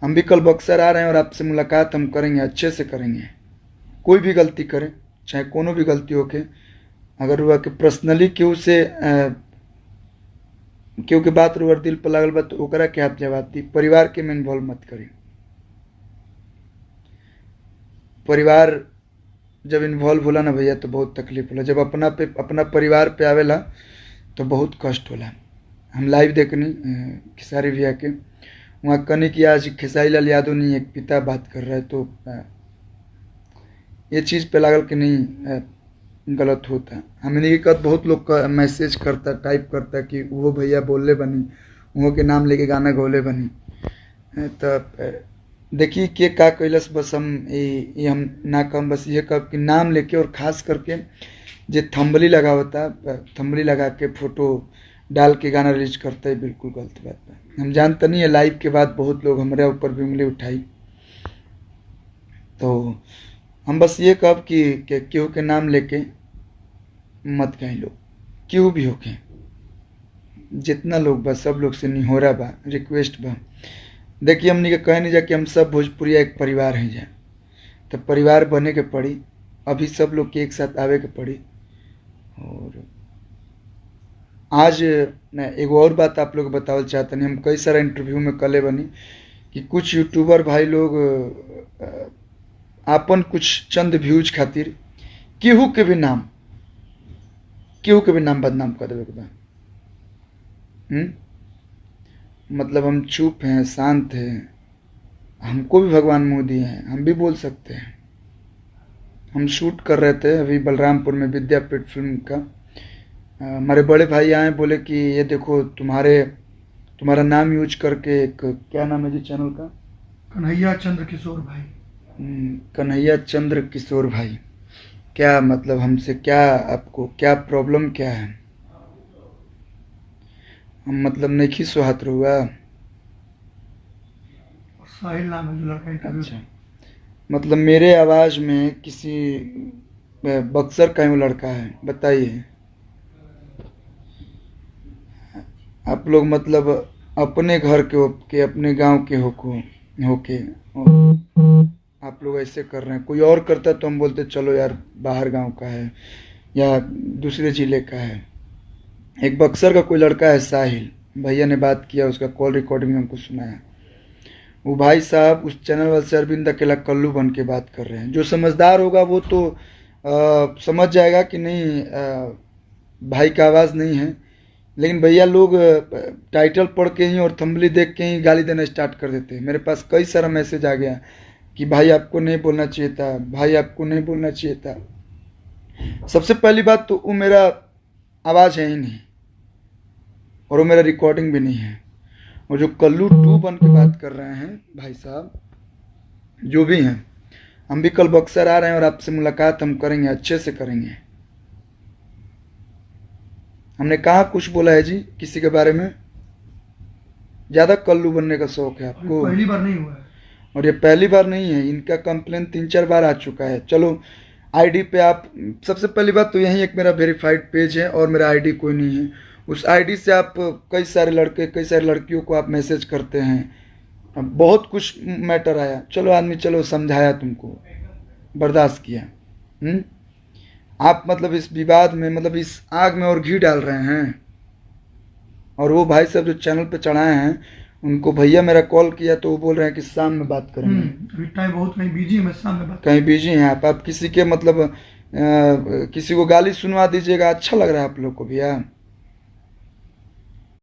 हम भी कल बक्सर आ रहे हैं और आपसे मुलाकात हम करेंगे, अच्छे से करेंगे। कोई भी गलती करे, चाहे कोनो भी गलती हो के, अगर हुआ कि पर्सनली केहू से केहू के बात रुआ दिल पर लागल बा तो ओकरा के आप जवाब दी, परिवार के में इन्वॉल्व मत करी। परिवार जब इन्वॉल्व होला ना भैया तो बहुत तकलीफ होला, जब अपना परिवार पे आवेला तो बहुत कष्ट होला। हम लाइव देखनी खेसारी भैया के, वहाँ कनी कि आज खेसारी लाल यादव नहीं एक पिता बात कर रहा है, तो ये चीज़ पे लागल कि नहीं गलत होता। हमने के बहुत लोग का मैसेज करता, टाइप करता कि वो भैया बोलले बनी, वो के नाम लेके गाना गौले बनी। तो देखिए के का कैलस, बस हम ये हम ना कम, बस ये कब कि नाम लेके, और ख़ास करके जे थंबली लगा होता, थंबली लगा के फोटो डाल के गाना रिलीज करता है, बिल्कुल गलत बात है। हम जानते नहीं है, लाइव के बाद बहुत लोग हमारे ऊपर भी उंगली उठाई। तो हम बस ये कब कि केहू के नाम लेके मत कहीं लोग, केहू भी होके, जितना लोग बा सब लोग से निहोरा बा, रिक्वेस्ट बा। देखिए हमने के कहे नहीं जा कि हम सब भोजपुरिया एक परिवार हैं जाए, तो परिवार बने के पड़ी, अभी सब लोग के एक साथ आवे के पड़ी। और आज न एगो और बात आप लोग बतावल चाहते नहीं, हम कई सारा इंटरव्यू में कले बनी कि कुछ यूट्यूबर भाई लोग आपन कुछ चंद व्यूज खातिर केहू के भी नाम बदनाम कर देवे के बा। मतलब हम चुप हैं, शांत हैं, हमको भी भगवान मुँह दिए हैं, हम भी बोल सकते हैं। हम शूट कर रहे थे अभी बलरामपुर में विद्यापीठ फिल्म का, हमारे बड़े भाई आए, बोले कि ये देखो तुम्हारा नाम यूज करके, एक क्या नाम है जी चैनल का, कन्हैया चंद्र किशोर भाई। कन्हैया चंद्र किशोर भाई, क्या मतलब हमसे क्या, आपको क्या प्रॉब्लम क्या है? हम मतलब नहीं खी सुहात रहुआ। साहिल नाम है जो लड़का इंटरव्यू। अच्छा, मतलब मेरे आवाज़ में किसी बक्सर का ही वो लड़का है, बताइए। आप लोग मतलब अपने घर के अपने गांव के होके आप लोग ऐसे कर रहे हैं। कोई और करता तो हम बोलते चलो यार बाहर गांव का है या दूसरे ज़िले का है। एक बक्सर का कोई लड़का है साहिल, भैया ने बात किया, उसका कॉल रिकॉर्डिंग में हमको सुनाया। वो भाई साहब उस चैनल वाले से अरविंद अकेला कल्लू बन के बात कर रहे हैं। जो समझदार होगा वो तो समझ जाएगा कि नहीं, भाई का आवाज़ नहीं है। लेकिन भैया लोग टाइटल पढ़ के ही और थंबली देख के ही गाली देना स्टार्ट कर देते हैं। मेरे पास कई सारा मैसेज आ गया कि भाई आपको नहीं बोलना चाहिए था, भाई आपको नहीं बोलना चाहिए था। सबसे पहली बात तो वो मेरा आवाज़ है ही नहीं, और वो मेरा रिकॉर्डिंग भी नहीं है। और जो कल्लू 2 बन के बात कर रहे हैं भाई साहब, जो भी हैं, हम भी कल बक्सर आ रहे हैं और आपसे मुलाकात हम करेंगे, अच्छे से करेंगे। हमने कहाँ कुछ बोला है जी किसी के बारे में? ज़्यादा कल्लू बनने का शौक है आपको? पहली बार नहीं हुआ है, और ये पहली बार नहीं है, इनका कंप्लेन 3-4 बार आ चुका है। चलो आईडी पे आप, सबसे पहली बात तो यही एक मेरा वेरीफाइड पेज है और मेरा आईडी कोई नहीं है। उस आईडी से आप कई सारे लड़के कई सारी लड़कियों को आप मैसेज करते हैं। अब बहुत कुछ मैटर आया, चलो आदमी चलो समझाया, तुमको बर्दाश्त किया। आप मतलब इस विवाद में, मतलब इस आग में और घी डाल रहे हैं। और वो भाई साहब जो चैनल पे चढ़ाए हैं, उनको भैया मेरा कॉल किया तो वो बोल रहे हैं कि शाम में बात करेंगे। अभी टाइम बहुत कहीं बिजी है, मैं शाम में बात। कहीं बिजी हैं आप किसी के मतलब किसी को गाली सुनवा दीजिएगा, अच्छा लग रहा है आप लोग को भैया?